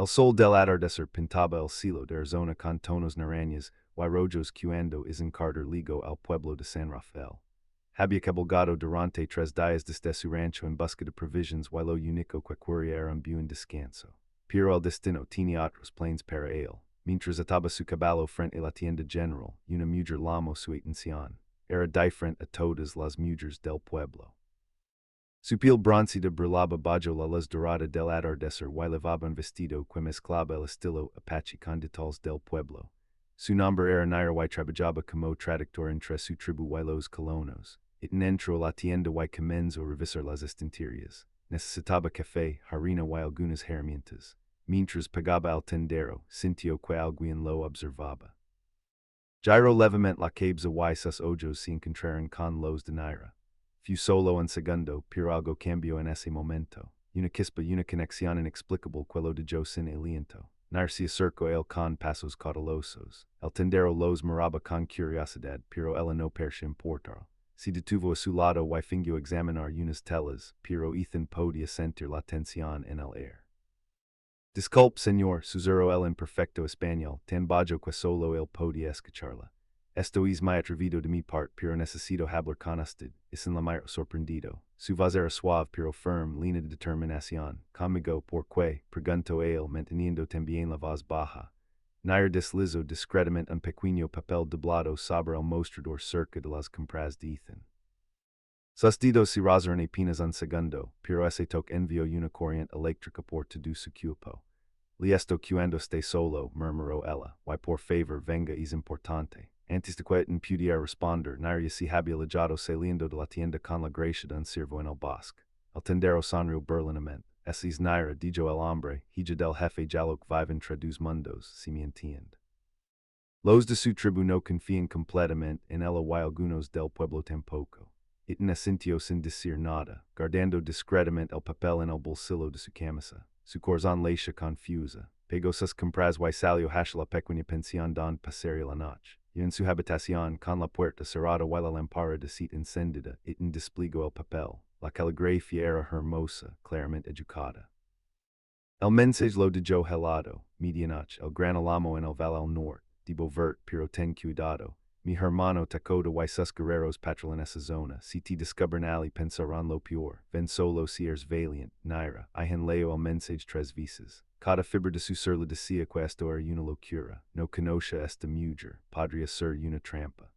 El sol del atardecer pintaba el cielo de Arizona con tonos naranjas, y rojos cuando Carter ligo al pueblo de San Rafael. Había cabalgado durante 3 días desde su rancho en busca de provisions y lo único que quería era un buen descanso. Pero el destino tenía otros planes para él. Mientras ataba su caballo frente a la tienda general, una mujer llamó su atención. Era diferente a todas las mujeres del pueblo. Su piel bronceada brillaba bajo la luz dorada del atardecer y llevaba un vestido que mezclaba el estilo Apache con detalles del pueblo. Su nombre era Nair y trabajaba como traductor entre su tribu y los colonos. Entró a la tienda y comenzó a revisar las estanterías. Necesitaba café, harina y algunas herramientas. Mientras pagaba al tendero, sintió que alguien lo observaba. Giro levemente la cabeza y sus ojos se encontraron con los de Naira. Fu solo un segundo, pero algo cambió en ese momento. Una chispa y una conexión inexplicable que lo dejó sin aliento. Nair se acercó a él con pasos cautelosos. El tendero los miraba con curiosidad, pero él no parecía importar. Se detuvo a su lado y fingió examinar unas telas, pero Ethan podía sentir la tensión en el aire. Disculpe, señor, susurró él en perfecto español, tan bajo que solo él podía escucharla. Esto es muy atrevido de mi parte, pero necesito hablar con usted. Es en la mayor sorprendido. Su voz era suave pero firme, llena de determinación. Conmigo, ¿por qué? Preguntó él, manteniendo también la voz baja. Nair deslizó discretamente un pequeño papel doblado sobre el mostrador cerca de las compras de Ethan. Sus dedos se rozaron apenas un segundo, pero ese toque envió una corriente eléctrica por todo su cuerpo. Le esto cuando esté solo, murmuró ella, y por favor venga es importante. Antes de que pudiera responder, Nair se había alejado saliendo de la tienda con la gracia de un ciervo en el bosque. El tendero sonrió burlonamente. Ese es Naira, dijo el hombre, hija del jefe ya lo que vive entre dos mundos, si me entiende. Los de su tribu no confían completamente en ella y algunos del pueblo tampoco. Etna sintió sin decir nada, guardando discretamente el papel en el bolsillo de su camisa. Su corazón latía confusa. Pegó sus compras y salió hacia la pequeña pensión donde pasaría la noche. Y en su habitación, con la puerta cerrada y la lámpara de cera encendida, Etna desplegó el papel. La caligrafía era hermosa, claramente educada. El mensaje lo dejó helado, medianoche, el gran alamo en el valle al norte. Debo vert, pero ten cuidado. Mi hermano Takoda y sus guerreros patrullan esa zona. Si te descubren ali pensarán lo peor. Ven solo si eres valiente, Naira. Ihan leo el mensaje 3 veces. Cada fibra de su ser le decía que esto era una locura. No conoce esta mujer. Podría ser una trampa.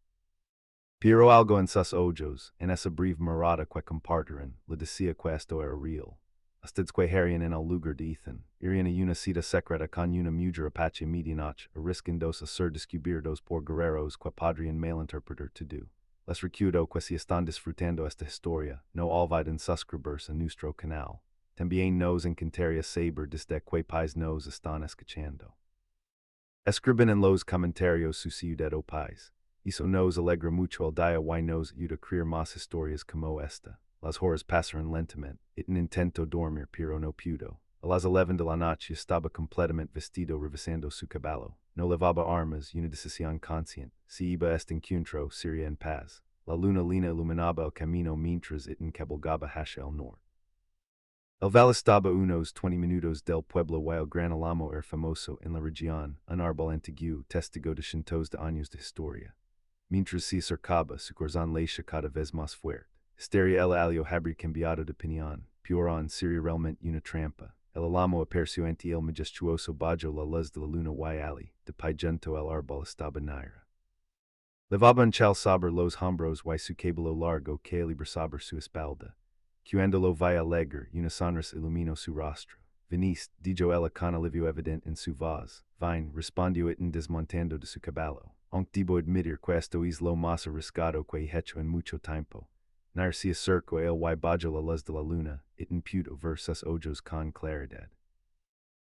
Pero algo en sus ojos, en esa breve mirada que compartieron, le decía que esto era real. Ustedes que harían en el lugar de Ethan, irían a una cita secreta con una mujer Apache medianoche, arriscándose a ser descubiertos por guerreros que podrían malinterpretar todo. Les recuerdo que si están disfrutando esta historia, no olviden suscribirse a nuestro canal. También nos encantaría saber desde qué país nos están escuchando. Escriben en los comentarios su ciudad o país. Eso nos alegra mucho el día y nos ayuda a crear más historias como esta. Las horas pasaron lentamente. Ethan intentó dormir pero no pudo. A las 11 de la noche estaba completamente vestido revisando su caballo. No levaba armas y una decisión consciente. Si iba a este encuentro, sería en paz. La luna lina iluminaba el camino mientras Ethan cabalgaba hacia el norte. El valle estaba unos 20 minutos del pueblo y el gran alamo era famoso en la región, un árbol antiguo, testigo de cientos de años de historia. Mientras se acercaba, su corazón latía cada vez más fuerte. Estaría el alio habría cambiado de opinión, pero sería realmente una trampa. El alamo apareció ante el majestuoso bajo la luz de la luna y ali, de pie junto al árbol estaba Naira. Levaba un chal sobre los hombros y su cabello largo caía sobre su espalda. Cuando lo vi alegre, una sonrisa iluminó su rostro. Veniste, dijo ella con alivio evidente en su voz. Vine, respondió Ethan desmontando de su caballo. Aunque debo admitir que esto es lo más arriesgado que he hecho en mucho tiempo. Nair se acercó a él y bajo la luz de la luna, Ethan pudo ver sus ojos con claridad.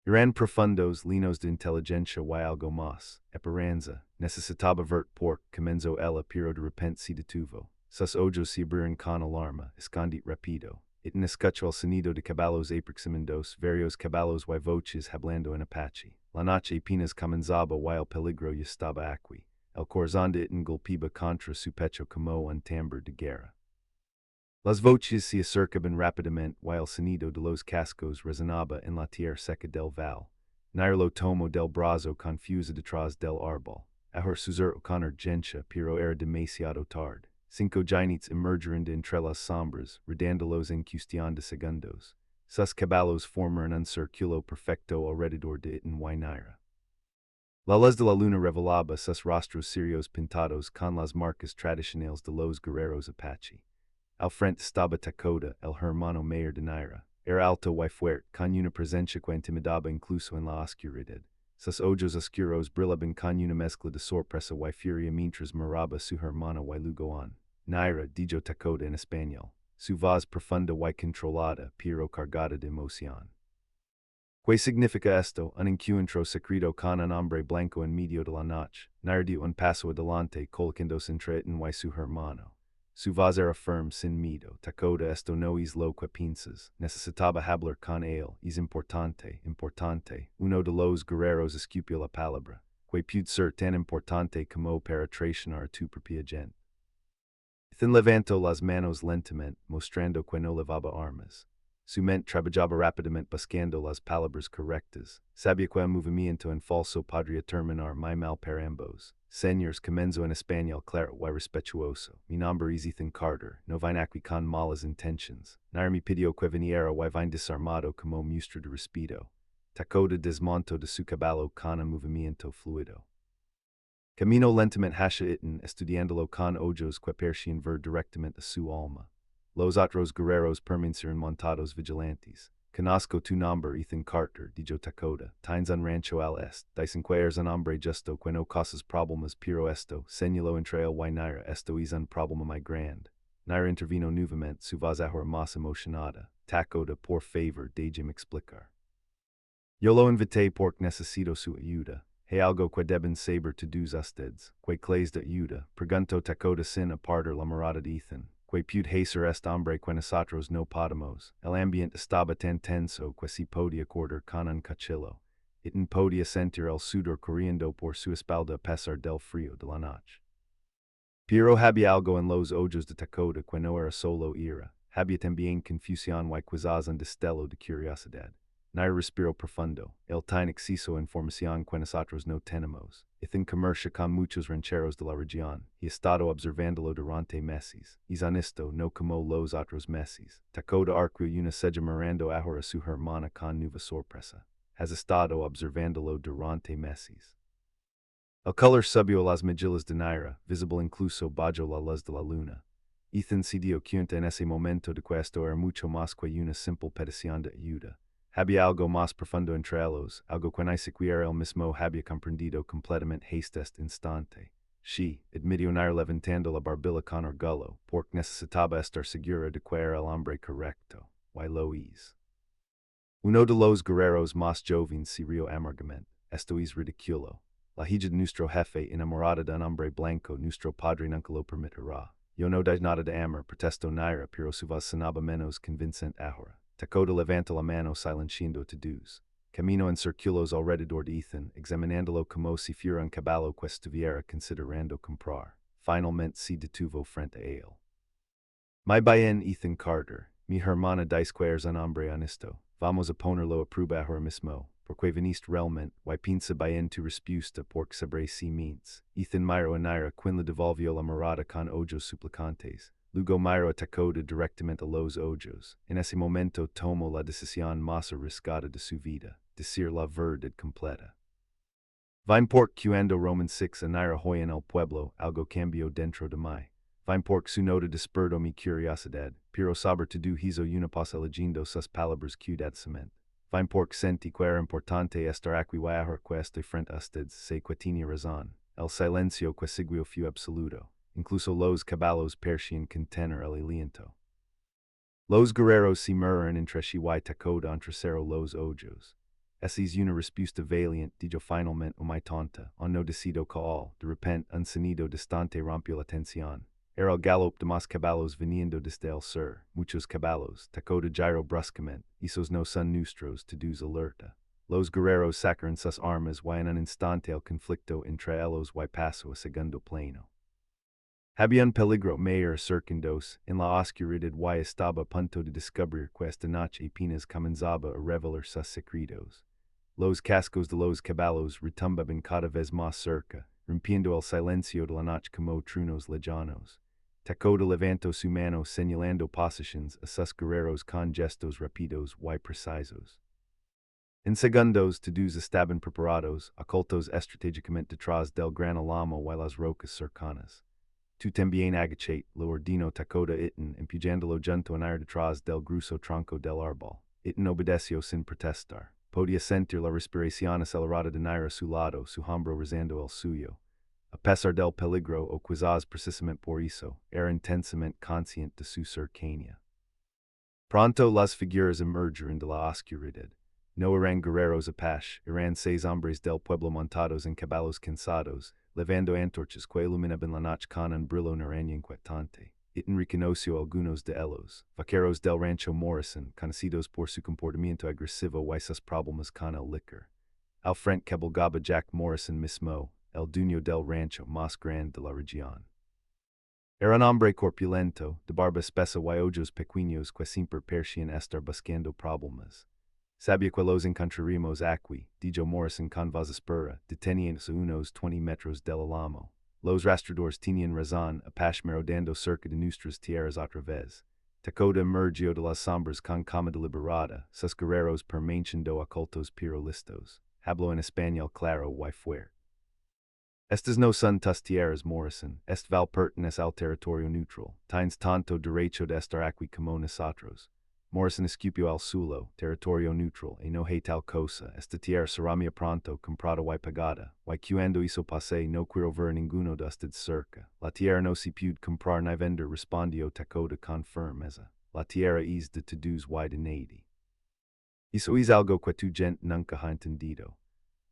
Eran profundos, llenos de inteligencia y algo más. Esperanza, necesitaba ver por, comenzó ella pero de repente se detuvo. Sus ojos se abrieron con alarma, escondit rápido. Ethan escuchó el sonido de caballos aproximándose, varios caballos y voces hablando en Apache. La noche apenas comenzaba y el peligro ya estaba aquí. El corazón de Ethan golpeaba contra su pecho como un tambor de guerra. Las voces se acercaban rápidamente y el sonido de los cascos resonaba en la tierra seca del valle. Nairo tomo del brazo confusa detrás del árbol. Ahor susur O'Connor gensha pero era demasiado tarde. Cinco ginetes emergerand entre las sombras, redándolos en cuestión de segundos. Sus caballos forman un círculo perfecto alrededor de iten y Naira. La luz de la luna revelaba sus rostros serios pintados con las marcas tradicionales de los guerreros Apache. Al frente estaba Takoda, el hermano mayor de Naira. Era alto y fuerte, con una presencia que intimidaba incluso en la oscuridad. Sus ojos oscuros brillaban con una mezcla de sorpresa y furia mientras miraba su hermana y luego Naira, dijo Takoda en español. Su voz profunda y controlada, pero cargada de emoción. ¿Qué significa esto? Un encuentro secreto con un hombre blanco en medio de la noche. Naira dio un paso adelante, colocándose entre eten y su hermano. Su voz era firme sin miedo. Takoda, esto no es lo que piensas. Necesitaba hablar con él. Es importante, importante. Uno de los guerreros escupió la palabra. Que puede ser tan importante como para traicionar a tu propia gente. Ethan levantó las manos lentamente, mostrando que no llevaba armas. Su mente trabajaba rápidamente buscando las palabras correctas. Sabía que un movimiento en falso podría terminar muy mal para ambos. Señores, comenzó en español claro y respetuoso. Mi nombre es Ethan Carter. No vine aquí con malas intentions. Naira me pidió que viniera y vine desarmado como muestra de respeto. Takoda desmontó de su caballo con un movimiento fluido. Camino lentamente hacia iten, estudiándolo con ojos que parecían ver directamente a su alma. Los otros guerreros permanecieron montados vigilantes. Conozco tu nombre, Ethan Carter, dijo Takoda. Tienes un rancho al este. Dicen que eres un hombre justo que no causas problemas, pero esto, señaló entre él y Naira, esto es un problema muy grande. Naira intervino nuevamente, su voz ahora más emocionada. Takoda, por favor, déjame explicar. Yo lo invité porque necesito su ayuda. Hay algo que deben saber todos ustedes. Que clays de ayuda. Preguntó Takoda sin apartar la mirada de Ethan. Que puede hacer este hombre que nosotros no podemos. El ambiente estaba tan tenso que se podía cortar con un cuchillo. Ethan podía sentir el sudor corriendo por su espalda a pesar del frío de la noche. Pero había algo en los ojos de Takoda que no era solo ira. Había también confusión y quizás un destello de curiosidad. Naira respiró profundo. Él tiene acceso a información que nosotros no tenemos. Ethan comercia con muchos rancheros de la región. He estado observándolo durante meses. Es honesto, no como los otros meses. Takoda arcuó una ceja mirando ahora a su hermana con nueva sorpresa. Has estado observándolo durante meses. El color subió las mejillas de Naira, visible incluso bajo la luz de la luna. Ethan se dio cuenta en ese momento de que esto era mucho más que una simple petición de ayuda. Había algo más profundo entre ellos, algo que ni siquiera él mismo había comprendido completamente hasta este instante. Sí, admitió Naira levantando la barbilla con orgullo, porque necesitaba estar segura de que era el hombre correcto. Y lo es. Uno de los guerreros más jóvenes se rió amargamente. Esto es ridículo. La hija de nuestro jefe enamorada de un hombre blanco, nuestro padre nunca lo permitirá. Yo no doy nada de amor, protestó Naira, pero su voz sonaba menos convincente ahora. Takoda levantó la mano silenciando a todos. Camino en círculos alrededor de Ethan, examinándolo como si fuera un caballo que estuviera considerando comprar. Finalmente se detuvo frente a él. My bien, Ethan Carter, mi hermana dice que eres un hombre honesto. Vamos a ponerlo a prueba ahora mismo, porque viniste realmente, y piensa bien tu respuesta porque sobre si means. Ethan miró a Naira quien le devolvió la mirada con ojos suplicantes. Luego miró a Takoda directamente a los ojos. En ese momento tomó la decisión más arriesgada de su vida, decir la verdad completa. Vine porque cuando Roman 6 a Naira hoy en el pueblo, algo cambió dentro de mí. Vine porque su nota despertó mi curiosidad, pero sobre todo hizo una pausa leyendo sus palabras cuidadosamente. Vine porque sentí que era importante estar aquí y ahora que estoy frente a ustedes, sé que tenía razón. El silencio que siguió fue absoluto. Incluso los caballos parecían contener el aliento. Los guerreros se miraron entre sí y Takoda entrecerró los ojos. Esa es una respuesta valiente, dijo finalmente muy tonta, no decido cuál. De repente, un sonido distante rompió la tensión. Era el galop de más caballos viniendo desde el sur. Muchos caballos. Takoda giró bruscamente. Esos no son nuestros, todos alerta. Los guerreros sacaron sus armas y en un instante el conflicto entre ellos y pasó a segundo plano. Había un peligro mayor acercándose, en la oscuridad y estaba a punto de descubrir que esta noche apenas comenzaba a revelar sus secretos. Los cascos de los caballos retumbaban cada vez más cerca, rompiendo el silencio de la noche como truenos lejanos. Tacoda levantó su mano señalando posiciones a sus guerreros con gestos rápidos y precisos. En segundos, todos estaban preparados, ocultos estratégicamente detrás del gran álamo y las rocas cercanas. Tu también agachate, lo ordinó Tacoda Itin, empujándolo junto en aire detrás del grueso tronco del árbol. Itin obedeció sin protestar. Podía sentir la respiración acelerada de Naira a su lado, su hombro rezando el suyo. A pesar del peligro, o quizás precisamente por eso, era intensamente consciente de su cercanía. Pronto las figuras emergieron de la oscuridad. No eran guerreros Apache, eran 6 hombres del pueblo montados en caballos cansados, levando antorchas que iluminaban la noche con un brillo naranja inquietante. Itin reconoció algunos de ellos, vaqueros del rancho Morrison, conocidos por su comportamiento agresivo y sus problemas con el licor. Al frente cabalgaba Jack Morrison mismo, el dueño del rancho más grande de la región. Era un hombre corpulento, de barba espesa y ojos pequeños que siempre parecían estar buscando problemas. Sabía que los encontraríamos aquí, dijo Morrison con voz áspera, deteniéndose unos 20 metros del álamo. Los rastreadores tenían razón, Apache merodeando cerca de nuestras tierras otra vez. Tacoda emergió de las sombras con calma deliberada, sus guerreros permaneciendo ocultos pero listos. Habló en español claro y fuerte. Estas no son tus tierras, Morrison. Est val pertenes al territorio neutral. Tienes tanto derecho de estar aquí como nosotros. Morrison escupió al suelo, territorio neutral, y no hay tal cosa. Esta tierra será mía pronto, comprada y pagada. Y cuando eso pase, no quiero ver ninguno de ustedes cerca. La tierra no se puede comprar ni vender, respondió Tacoda con firmeza. La tierra es de todos y de nadie. Eso es algo que tu gente nunca ha entendido.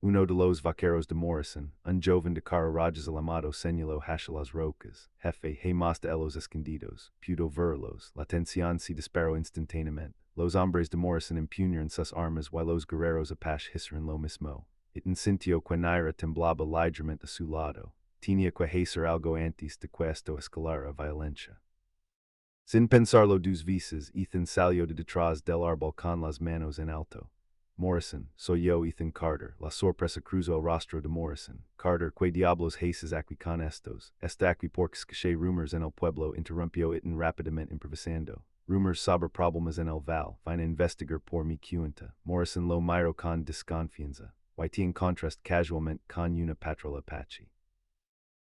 Uno de los vaqueros de Morrison, un joven de cara rajas alamado señaló hacia las rocas. Jefe, hay más de los escondidos. Pudo verlos. La tensión se disparó instantáneamente. Los hombres de Morrison empuñaron sus armas y los guerreros Apache hicieron lo mismo. Itin sintió que Naira temblaba ligeramente a su lado. Tenía que hacer algo antes de que esto escalara a violencia. Sin pensarlo dos veces, Ethan salió de detrás del árbol con las manos en alto. Morrison, soy yo, Ethan Carter. La sorpresa cruzó el rostro de Morrison. Carter, ¿qué diablos haces aquí con estos? Está aquí porque escuché rumors en el pueblo, interrumpió Ethan rápidamente improvisando. Rumors sobre problemas en el val. Vine a investigar por mi cuenta. Morrison lo miró con desconfianza. Y te encontraste casualmente con una patrulla Apache.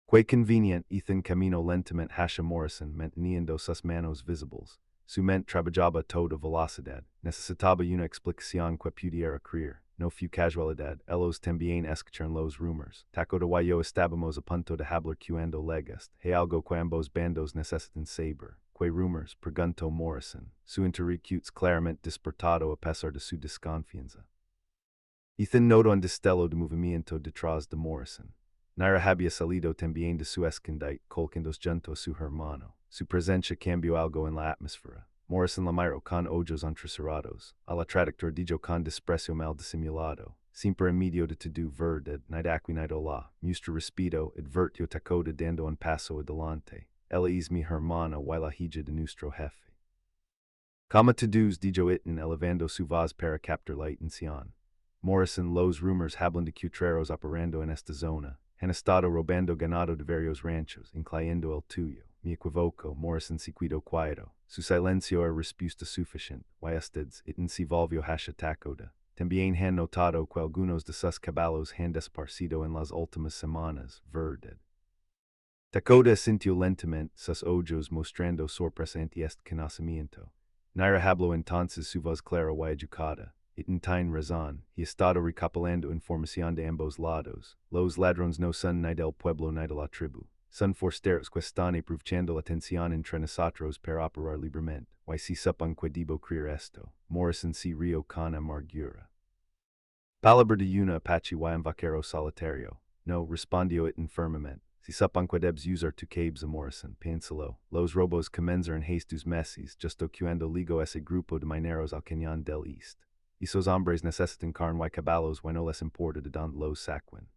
Qué convenient, Ethan caminó lentamente hacia Morrison, manteniendo sus manos visibles. Su mente trabajaba a toda velocidad. Necesitaba una explicación que pudiera creer. No fue casualidad. Ellos también escucharon los rumors. Tacoda y yo estábamos a punto de hablar cuando llegaste. Hay algo que ambos bandos necesitan saber. ¿Qué rumors? Preguntó Morrison. Su interlocutor claramente despertado a pesar de su desconfianza. Ethan notó un destello de movimiento detrás de Morrison. Naira había salido también de su escondite, colocando junto a su hermano. Su presencia cambió algo en la atmósfera. Morrison la miró con ojos entrecerrados. Al atractor dijo con desprecio mal disimulado. Siempre en medio de todo verdad, ni aquí ni allá. Muestro respeto, advirtió Tacoda dando un paso adelante. Ella es mi hermana y la hija de nuestro jefe. Como todos, dijo Itin elevando su voz para captar la atención. Morrison, los rumors hablan de cutreros operando en esta zona. Han estado robando ganado de varios ranchos, incluyendo el tuyo. Me equivoco, Morrison se quedó quieto. Su silencio era respuesta suficiente. Y ustedes, Itin se volvió hacia Tacoda. También han notado que algunos de sus caballos han desaparecido en las últimas semanas, ¿verdad? Tacoda sintió lentamente, sus ojos mostrando sorpresa ante este conocimiento. Naira habló entonces su voz clara y educada. Itin tiene razón, he estado recopilando información de ambos lados. Los ladrones no son ni del pueblo ni de la tribu. Son forsteros que están aprovechando la tensión entre nosotros para operar libremente. Y si supan que debo creer esto. Morrison se rió con amargura. Palabra de una Apache y un vaquero solitario. No, respondió Itin firmemente. Si supan que debes usar tu cabeza, Morrison, piénsalo. Los robos comenzaron estos meses, justo cuando ligo ese grupo de mineros al cañón del East. Esos hombres necesitan carne y caballos y no les importa de dónde los saquen.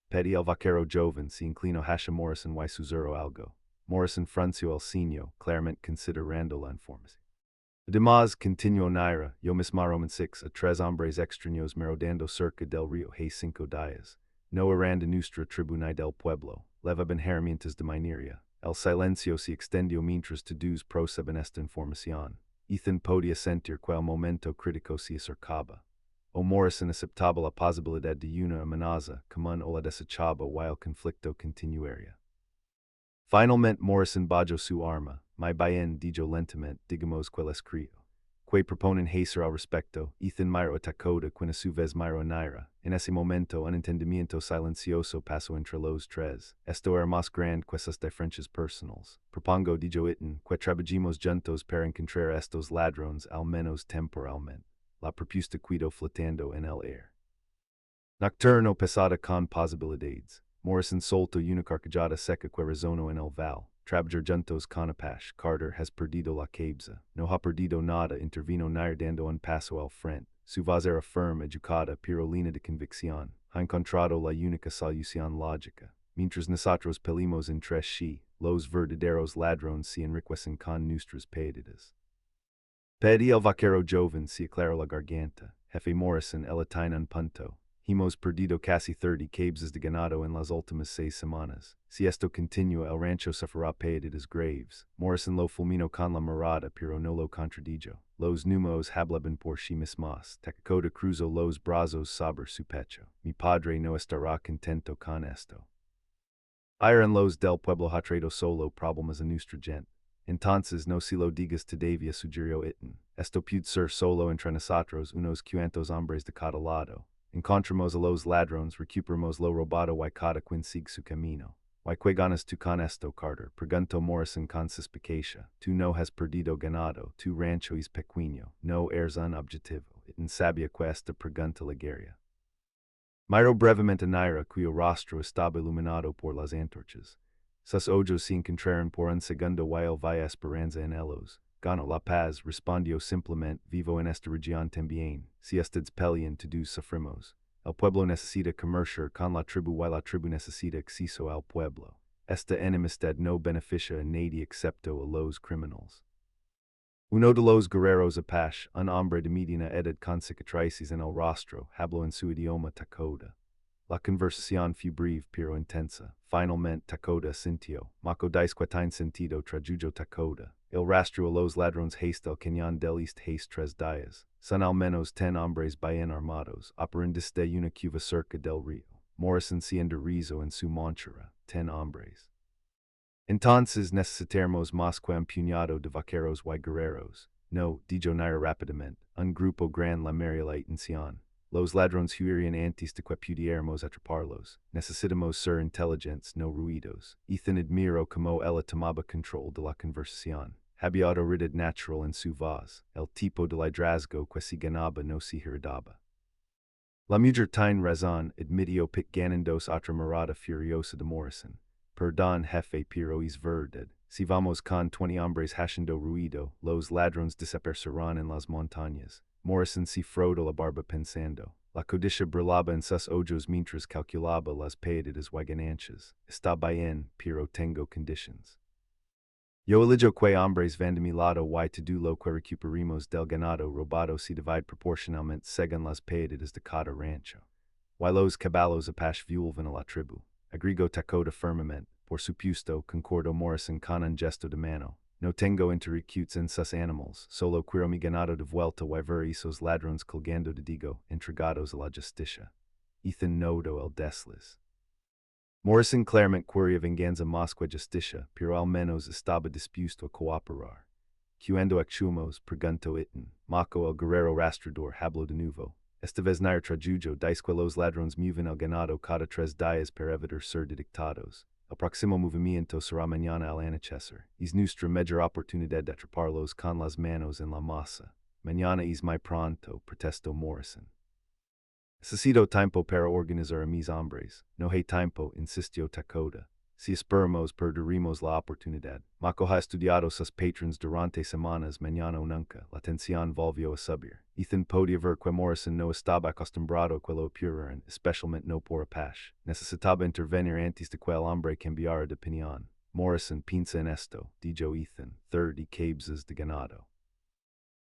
Pedí el vaquero joven se inclinó hacia Morrison y susurró algo. Morrison frunció el ceño, claramente considerando la información. Además, continuo naira, yo mismaron en 6 a tres hombres extraños merodando cerca del río hay 5 días. No eran de nuestra tribuna del pueblo, levaban herramientas de minería. El silencio se extendió mientras todos proceben esta información. Ethan podía sentir que el momento crítico se acercaba. O Morrison aceptaba la posibilidad de una amenaza común o la desechaba while el conflicto continuaría. Finalmente Morrison bajó su arma, muy bien dijo lentamente, digamos que les creo. Que proponen hacer al respecto, Ethan miró a Takoda quien a su vez miró a Naira. En ese momento un entendimiento silencioso pasó entre los tres. Esto era más grande que sus diferencias personales. Propongo, dijo Ethan, que trabajemos juntos para encontrar a estos ladrones al menos temporalmente. La propuesta quedó flotando en el aire. Nocturno pesada con posibilidades. Morrison soltó una carcajada seca que resonó en el val. Trabajar juntos con Apache. Carter has perdido la cabeza. No ha perdido nada. Intervino Nair dando un paso al frente. Su voz era firme, educada, pero llena de convicción. Ha encontrado la única solución lógica. Mientras nosotros pelimos entre sí, los verdaderos ladrones se enriquecen con nuestras pérdidas. Pedí el vaquero joven se aclaró la garganta. Jefe Morrison, el tiene un punto. Hemos perdido casi 30 cabezas de ganado en las últimas 6 semanas. Si esto continúa, el rancho sufrirá pérdidas graves. Morrison lo fulminó con la mirada, pero no lo contradijo. Los números hablaban por sí mismos. Takoda cruzó los brazos sobre su pecho. Mi padre no estará contento con esto. Iron los del pueblo ha traído solo problemas a nuestra gente. Entonces no si lo digas todavía sugirió Ethan. Esto puede ser solo entre nosotros unos cuantos hombres de cada lado. Encontramos a los ladrones, recuperamos lo robado y cada quien sigue su camino. ¿Y qué ganas tú con esto, Carter? Preguntó Morrison con suspicacia. Tú no has perdido ganado, tu rancho es pequeño, no eres un objetivo. Ethan sabía que esta pregunta ligeria. Miró brevemente a Naira, cuyo rostro estaba iluminado por las antorchas. Sus ojos se encontraron por un segundo while vaya esperanza en ellos. Gano la paz, respondió simplemente, vivo en esta región también. Si ustedes pelean, todos sufrimos. El pueblo necesita comerciar con la tribu y la tribu necesita acceso al pueblo. Esta enemistad no beneficia a nadie excepto a los criminales. Uno de los guerreros Apache, un hombre de mediana edad con cicatrices en el rostro, habló en su idioma Takoda. La conversación fue breve pero intensa. Finalmente Takoda sintió. Mako disquetin sentido tradujo Takoda. El rastro a los ladrones hasta el cañón del East hace 3 días. Son al menos 10 hombres bien armados, operan desde una cuva cerca del río. Morrison se enderezó en su montura. 10 hombres. Entonces necesitaremos más que un puñado de vaqueros y guerreros. No, dijo Nair rápidamente, un grupo gran la maría la atención. Los ladrones huirían antes de que pudiéramos atraparlos. Necesitamos ser inteligentes, no ruidos. Ethan admiró cómo ella tomaba control de la conversación. Había autoridad natural en su voz. El tipo de liderazgo que se ganaba no se heredaba. La mujer tiene razón, admitió Pitt ganandos otra mirada furiosa de Morrison. Perdón, jefe, pero es verdad. Si vamos con 20 hombres haciendo ruido, los ladrones desaparecerán en las montañas. Morrison se frotó la barba pensando. La codicia brillaba en sus ojos mientras calculaba las pérdidas y ganancias. Está bien, pero tengo conditions. Yo elijo que hombres van de mi lado y todo lo que recuperemos del ganado robado se divide proporcionalmente según las pérdidas de cada rancho. Y los caballos Apache vuelven a la tribu. Agregó Takoda firmemente. Por supuesto, concordó Morrison con un gesto de mano. No tengo interés en sus animales, solo quiero mi ganado de vuelta y ver esos ladrones colgando de digo, entregados a la justicia. Ethan notó el desliz. Morrison claramente quería venganza más que justicia, pero al menos estaba dispuesto a cooperar. Cuando actuamos, preguntó Ethan. Mako el guerrero rastrador habló de nuevo. Esta vez Nair tradujo, dice que los ladrones mueven el ganado cada 3 días para evitar ser detectados. El próximo movimiento será mañana al anochecer. Es nuestra mejor oportunidad de atraparlos con las manos en la masa. Mañana es muy pronto, protestó Morrison. Necesito tiempo para organizar a mis hombres. No hay tiempo, insistió Takoda. Si esperamos, perderemos la oportunidad. Mako ha estudiado sus patrons durante semanas, mañana o nunca. La tensión volvió a subir. Ethan podía ver que Morrison no estaba acostumbrado a que lo apuraran, especialmente no por Apache. Necesitaba intervenir antes de que el hombre cambiara de opinión. Morrison piensa en esto, dijo Ethan, 30 cabezas de ganado.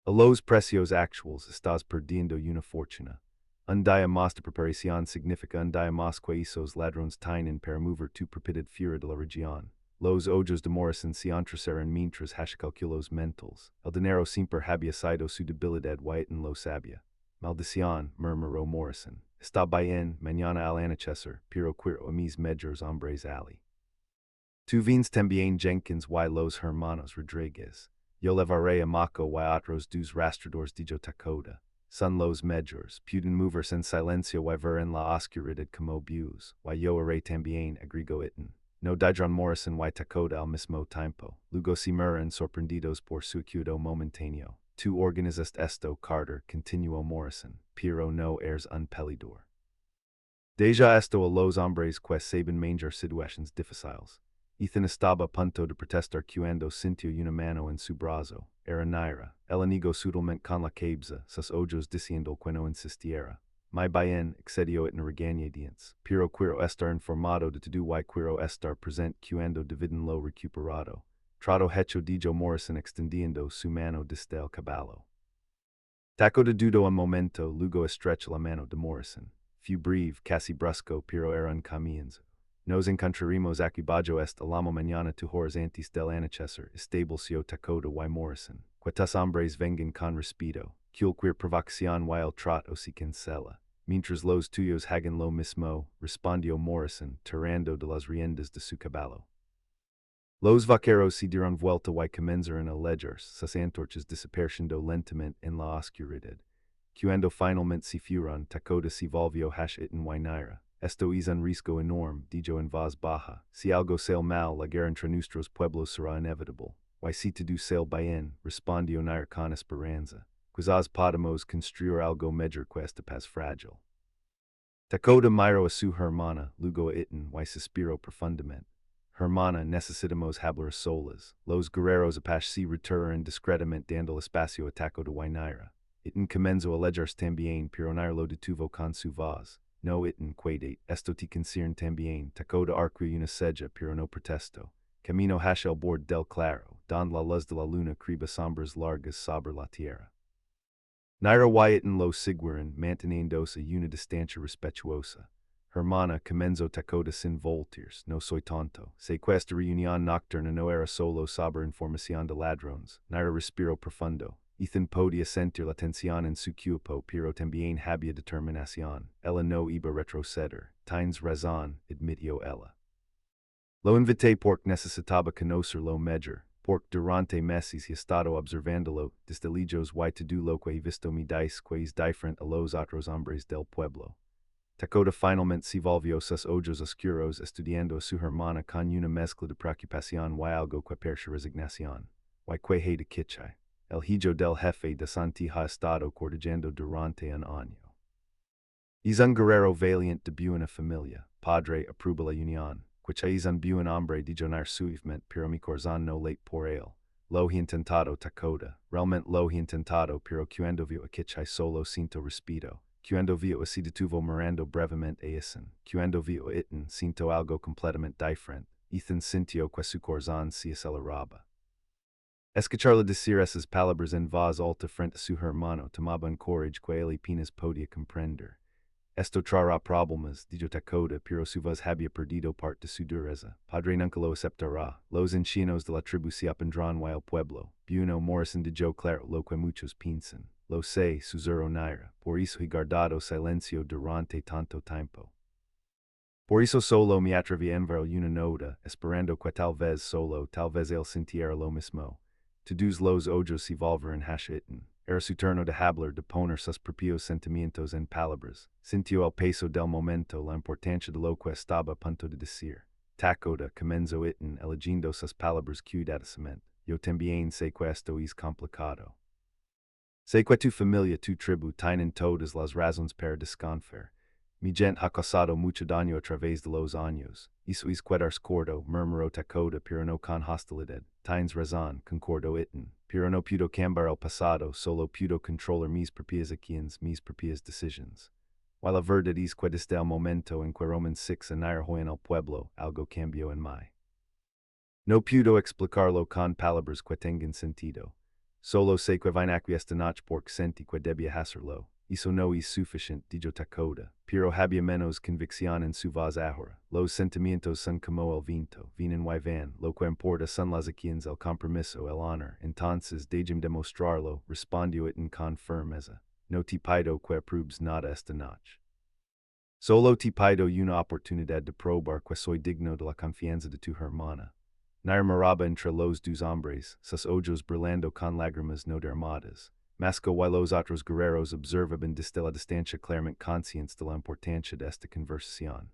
A los precios actuals estás perdiendo una fortuna. Un día más de preparación significa un día más que esos ladrones tienen para mover tu propiedad fuera de la región. Los ojos de Morrison se entrecerran mientras hace cálculos mentales. El dinero siempre había sido su debilidad y en lo sabía. Maldición, murmuró Morrison. Está bien, mañana al anochecer, pero quiero a mis mejores hombres ali. Tu vins también Jenkins y los hermanos Rodriguez. Yo levaré a Mako y otros dos rastradores de Takota. Son los mejores, pueden moverse en silencio y ver en la oscuridad como búhos. Y yo haré también, agregó Itten. No didron Morrison y Takota al mismo tiempo. Luego se miran sorprendidos por su quietud momentáneo. Tu organizaste esto, Carter, continuó Morrison, pero no eres un pelidor. Deja esto a los hombres que saben manejar situaciones difíciles. Ethan estaba a punto de protestar cuando sintió una mano en su brazo. Era Naira. El amigo sutilmente con la cabeza, sus ojos diciendo que no insistiera. Muy bien, accedió en regañadientes. Pero quiero estar informado de todo y quiero estar presente cuando dividen lo recuperado. Trato hecho dijo Morrison extendiendo su mano desde el caballo. Takota dudó un momento, luego estrechó la mano de Morrison. Fue breve, casi brusco, pero era un comienzo. Nos encontraremos aquí bajo esta lamo mañana tu horas antes del anochecer, estableció Takota y Morrison. Cuantos hombres vengan con respeto, cualquier provocación y el trato se cancela. Mientras los tuyos hagan lo mismo, respondió Morrison, tirando de las riendas de su caballo. Los vaqueros se dieron vuelta y comenzaron a leer, sus antorchas desapareciendo lentamente en la oscuridad. Cuando finalmente se fueron, Takota se volvió hacia Itten y Naira. Esto es un riesgo enorme, dijo en voz baja. Si algo sale mal, la guerra entre nuestros pueblos será inevitable. Y si todo sale bien, respondió Naira con esperanza. Quizás podemos construir algo mejor que esta paz frágil. Takota miró a su hermana, luego a Itten, y suspiró profundamente. Hermana, necesitamos hablar solas. Los guerreros Apache se retiraron discretamente dando espacio a Takota y Naira. Itten comenzó a leerse también, pero Naira lo detuvo con su voz. No, Itten, cuidate, esto te concierne también. Takota arqueó una ceja, pero no protestó. Camino hacia el borde del claro, donde la luz de la luna criba sombras largas sobre la tierra. Naira y Itten lo siguieron, manteniéndose a una distancia respetuosa. Hermana, comenzó Takota sin volteres, no soy tonto. Sé que esta reunión nocturna no era solo sobre información de ladrones. Naira respiró profundo. Ethan podía sentir la tensión en su cuerpo, pero también había determinación. Ella no iba a retroceder. Tienes razón, admitió ella. Lo invité porque necesitaba conocerlo mejor, porque durante meses he estado observándolo, desde lejos y todo lo que he visto me dice que es diferente a los otros hombres del pueblo. Takota finalmente se volvió sus ojos oscuros estudiando a su hermana con una mezcla de preocupación y algo que parece resignación. Y que he de quiche. El hijo del jefe de Santi ha estado cortejando durante un año. Es un guerrero valiente de buena familia, padre aprueba la unión, que es un buen hombre de jonar suavemente, pero mi corazón no late por él. Lo he intentado Takota, realmente lo he intentado, pero cuando vio a quiche solo siento respeto. Cuando vio a se detuvo mirando brevemente a Ethan. Cuando vio a Itten, siento algo completamente diferente. Ethan sintió que su corazón se aceleraba. Escucharle decir esas palabras en voz alta frente a su hermano tomaba un courage que él apenas podía comprender. Esto traerá problemas, dijo Takota, pero su voz había perdido parte de su dureza. Padre nunca lo aceptará. Los ancianos de la tribu se opondrán y el pueblo. Bruno Morrison dijo claro lo que muchos piensan. Lo sé, susurró Naira. Por eso he guardado silencio durante tanto tiempo. Por eso solo me atreví a enviar una nota, esperando que tal vez él sintiera lo mismo. Todos los ojos se volvieron hacia Itten. Era su turno de hablar, de poner sus propios sentimientos en palabras. Sintió el peso del momento, la importancia de lo que estaba a punto de decir. Takota, comenzó Itten, eligiendo sus palabras cuidadosamente. Yo también sé que esto es complicado. Sé que tu familia, tu tribu, tienen todas las razones para desconfiar. Mi gente ha causado mucho daño a través de los años. Eso es quedarse corto, murmuró Takota, pero no con hostilidad. Tienes razón, concordó Itten. Pero no puedo cambiar el pasado, solo puedo controlar mis propias acciones, mis propias decisiones. While la verdad es que desde el momento en que Roman 6 anarrojó en el pueblo, algo cambió en mí. No puedo explicarlo con palabras que tengan sentido. Solo se que vinaque esta nach pork senti que debia hacerlo. Isso no es sufficient, dijo Takoda. Pero había menos convicción en su voz ahora. Los sentimientos son como el viento, vienen y van. Lo que importa son las acciones, el compromiso, el honor. Entonces, déjame demostrarlo, respondió it con firmeza. No te pido que apruebes nada esta noche. Solo te pido una oportunidad de probar que soy digno de la confianza de tu hermana. Nair maraba entre los dos hombres, sus ojos brillando con lágrimas no derramadas. Masco y los otros guerreros observaban desde la distancia claramente conscientes de la importancia de esta conversación.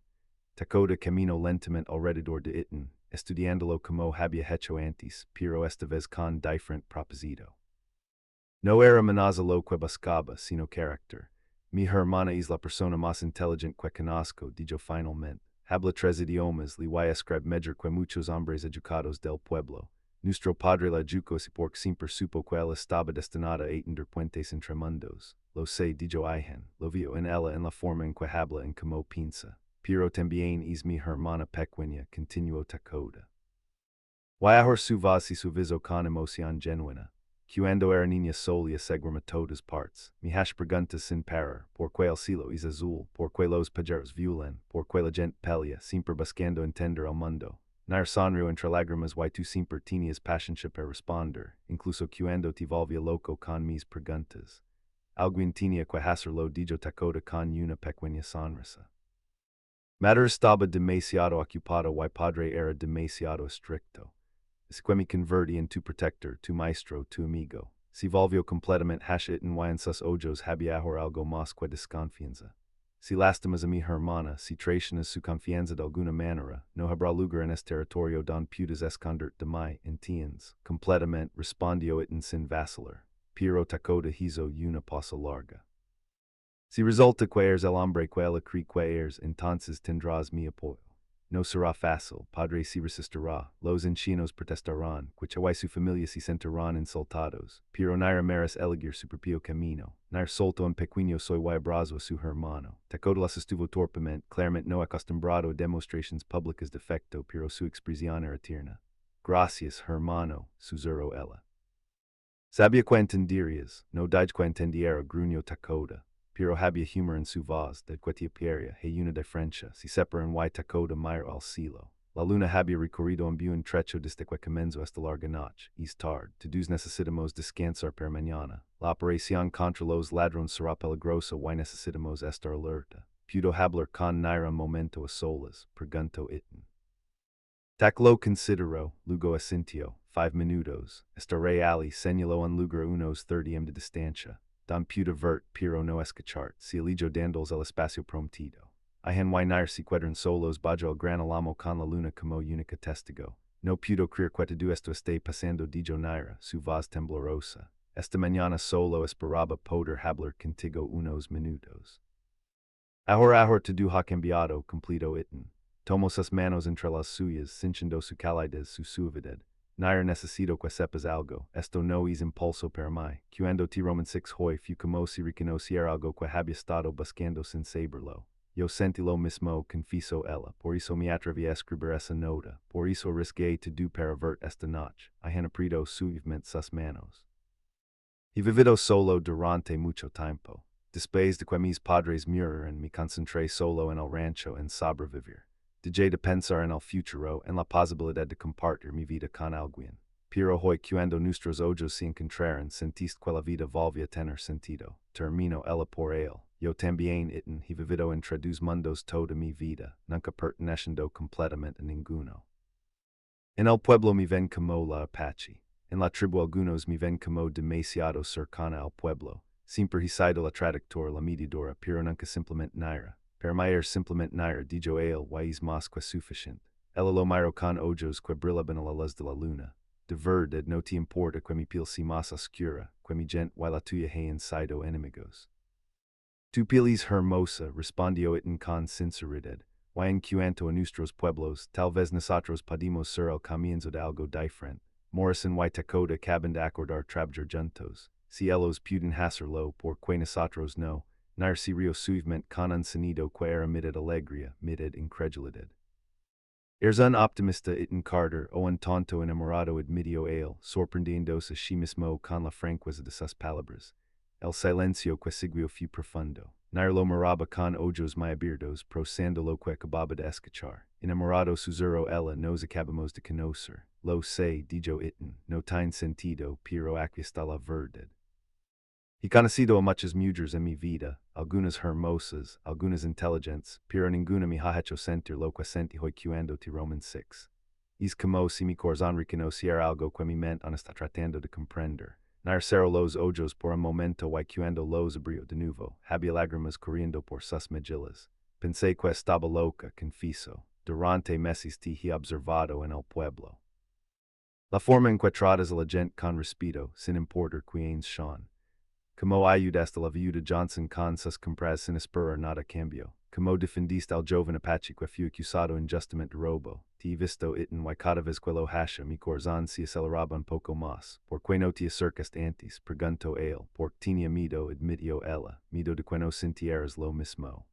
Takoda caminó lentamente alrededor de Itten, estudiándolo como había hecho antes, pero esta vez con diferente propósito. No era amenaza lo que buscaba, sino carácter. Mi hermana es la persona más inteligente que conozco, dijo finalmente. Habla 3 idiomas, le voy a escribir mejor que muchos hombres educados del pueblo. Nuestro padre la educó y porque siempre supo que él estaba destinado a entender puentes entre mundos. Lo sé, dijo Ihan, lo vio en ella en la forma en que habla en como piensa. Pero también es mi hermana pequeña, continuó Takoda. Ahora su voz y su viso con emoción genuina. Cuando era niña solía seguirme todas partes. Mi hash preguntas sin parar, por qué el cielo es azul, por qué los pajaros violan, por qué la gente pelea, siempre buscando entender el mundo. Nair sonrió entre lágrimas y tú siempre tenías paciencia para responder, incluso cuando te volvía loco con mis preguntas. Alguien tenía que hacerlo, dijo Takoda con una pequeña sonrisa. Madre estaba demasiado ocupado y padre era demasiado estricto. Es que me convertí en tu protector, tu maestro, tu amigo. Si volvió completamente hashitten y en sus ojos había ahora algo más que desconfianza. Si lastimas a mi hermana, si traicionas su confianza de alguna manera, no habrá lugar en este territorio don puedas esconderte de mí, entiendes. Completamente, respondió Itten sin vacilar. Pero Takoda hizo una pausa larga. Si resulta que eres el hombre que ella cree que eres, entonces tendrás mi apoyo. No será fácil, padre se resistirá, los ancianos protestarán, y su familia se sentirán insultados, pero naira meres elegir su propio camino, nair solto un pequeño soy y abrazo a su hermano. Takoda las estuvo torpemente, claramente no acostumbrado a demostraciones públicas de afecto, pero su expresión era tierna. Gracias, hermano, susurró ella. Sabía que entenderías, no dije que entendiera, gruñó Takoda. Pero había humor en su voz, del que te pieria, hay una diferencia, si separan y Takoda mira al cielo. La luna había recorrido un buen trecho desde que comenzó esta larga noche, es tarde, todos necesitamos descansar per mañana. La operación contra los ladrones será peligrosa y necesitamos estar alerta. Pudo hablar con Naira un momento a solas, preguntó Itten. Tak lo consideró, luego asintió, 5 minutos, estaré ali, señaló un lugar unos 30 de distancia. Don pude vert, pero no escuchar, si elijo dandos el espacio prometido. Ihan y nair si quedran solos bajo el gran alamo con la luna como única testigo. No pudo creer que todo esto esté pasando, dijo Naira, su voz temblorosa. Esta mañana solo esperaba poder hablar contigo unos minutos. Ahora todo ha cambiado, completó Itten. Tomó sus manos entre las suyas, cinchando su calidez, su suavidad. Nair necesito que sepas algo, esto no es impulso para mí. Cuando te Roman 6 hoy fue como si reconociera algo que había estado buscando sin saberlo. Yo sentí lo mismo, confesó ella, por eso me atreví a escribir esa nota, por eso risqué todo para ver esta noche. Han apretado suavemente sus manos. He vivido solo durante mucho tiempo. Después de que mis padres murieron, me concentré solo en el rancho en sobrevivir. Dejé de pensar en el futuro, en la posibilidad de compartir mi vida con alguien. Pero hoy cuando nuestros ojos se encontraron, sentiste que la vida volvía a tener sentido. Termino ella por él. Yo también Itten he vivido entre dos mundos toda mi vida, nunca perteneciendo completamente a ninguno. En el pueblo me ven como la Apache. En la tribu algunos me ven como demasiado cercana al pueblo. Siempre he sido la traductora, la medidora, pero nunca simplemente Naira. Para mí simplemente Naira, dijo él, y es más que suficiente. Ella lo miro con ojos que brillaban a la luz de la luna. De verdad no te importa que mi piel sea más oscura, que mi gente y la tuya hayan sido enemigos. Tu piel es hermosa, respondió Itten con sinceridad. Y en cuanto a nuestros pueblos, tal vez nosotros podemos ser el comienzo de algo diferente. Morrison y Takoda acaban de acordar trabajar juntos. Si ellos puden hacerlo, por que nosotros no, nair se rio suavemente con un sonido que era mitad alegría, mitad incredulidad. Erzun optimista itin Carter, o un tonto enamorado admitio ale, sorprendiendosa si mismo con la franqueza de sus palabras. El silencio que siguió fue profundo. Nairlo moraba con ojos muy abiertos, prosando lo que acababa de escuchar. Enamorado susurro ella, nos acabamos de conocer. Lo sé, dijo itin, no tiene sentido, pero aquí está la verdad. He conocido a muchas mujeres en mi vida, algunas hermosas, algunas inteligentes, pero ninguna me ha hecho sentir lo que sentí hoy cuando te Roman 6. Es como si mi corazón reconociera algo que mi mente no está tratando de comprender. Nair cerró los ojos por un momento y cuando los abrió de nuevo, había lágrimas corriendo por sus mejillas. Pensé que estaba loca, confieso. Durante meses te he observado en el pueblo. La forma en que tratas a la gente con respeto, sin importar quiénes son. Como ayudaste a la viuda Johnson con sus compras sin esperar nada a cambio. Como defendiste al joven Apache que fue acusado injustamente de robo. Te he visto itin y cada vez que lo hasha mi corazón se aceleraba un poco más. Por que no te acercaste antes, preguntó él. Porque tenía miedo, admitió ella. Miedo de que no sintieras lo mismo.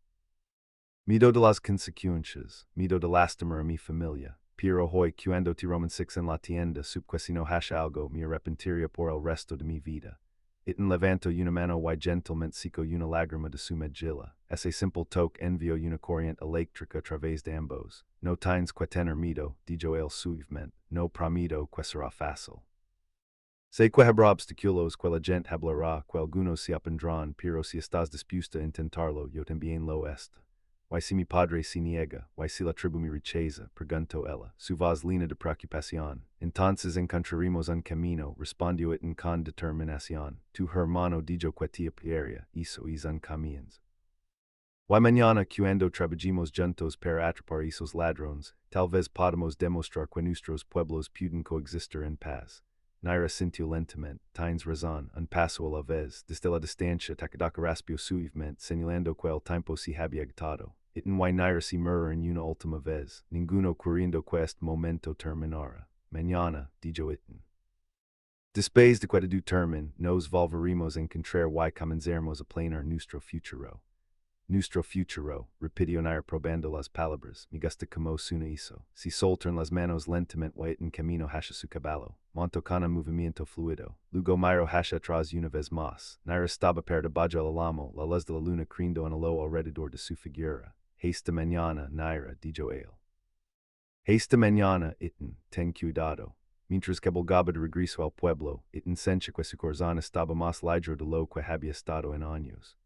Miedo de las consecuencias. Miedo de lastimar a mi familia. Pero hoy cuando te Roman 6 en la tienda, sup que si no hasha algo, me arrepentiría por el resto de mi vida. Itin levanto una mano y gentilmente seco una lágrima de su mejilla. Ese simple toque envió una corriente eléctrica a través de ambos. No tienes que tener miedo, dijo él suavemente. No prometo que será fácil. Sé que habrá obstáculos que la gente hablará, que algunos se opondrán, pero si estás dispuesta a intentarlo, yo también lo estoy. Y si mi padre se niega, y si la tribu me rechaza, preguntó ella, su voz llena de preocupación. Entonces encontraremos un camino, respondió itin con determinación. Tu hermano dijo que te apoyaría, eso es un camino. Y mañana cuando trabajemos juntos para atrapar esos ladrones, tal vez podamos demostrar que nuestros pueblos pueden coexistir en paz. Naira sintió lentamente, tienes razón, un paso a la vez, desde la distancia Takadaka raspio suavemente, señalando que el tiempo se había agotado. Itin y Naira se murmuró en una última vez, ninguno queriendo que este momento terminara. Mañana, dijo itin. Después de que tu termine, nos volveremos a encontrar y comenzaremos a planear nuestro futuro. Nuestro futuro, repitió Nair probando las palabras, me gusta como suena eso. Si soltan las manos lentamente y en camino hacia su caballo, monto con un movimiento fluido. Luego miro hacia atrás una vez más. Nair estaba per debajo del amo, la luz de la luna creyendo en lo alrededor de su figura. Hasta mañana, Naira, dijo él. Hasta mañana, itin, ten cuidado. Mientras que volgaba de regreso al pueblo, itin sentía que su corazón estaba más ligero de lo que había estado en años.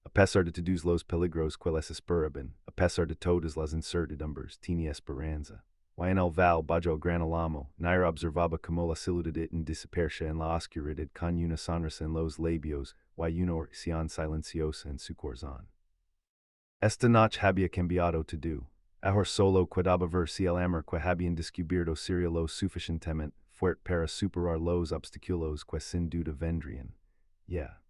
A pesar de todos los peligros que les esperaban, a pesar de todas las incertidumbres, tenía esperanza. Y en el val bajo el gran álamo, Naira observaba como la silueta de itin desaparecía en la oscuridad con una sonrisa en los labios y una oración silenciosa en su corazón. Esta noche había cambiado todo. Ahora solo quedaba ver si el amor que habían descubierto sería lo suficientemente fuerte para superar los obstáculos que sin duda vendrían. Yeah.